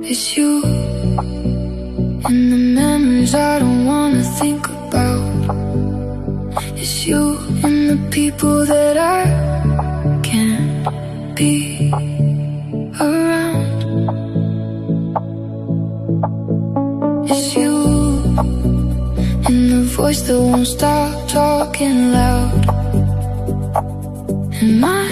It's you and the memories I don't wanna think about. It's you and the people that I can't be around. It's you and the voice that won't stop talking loud. And my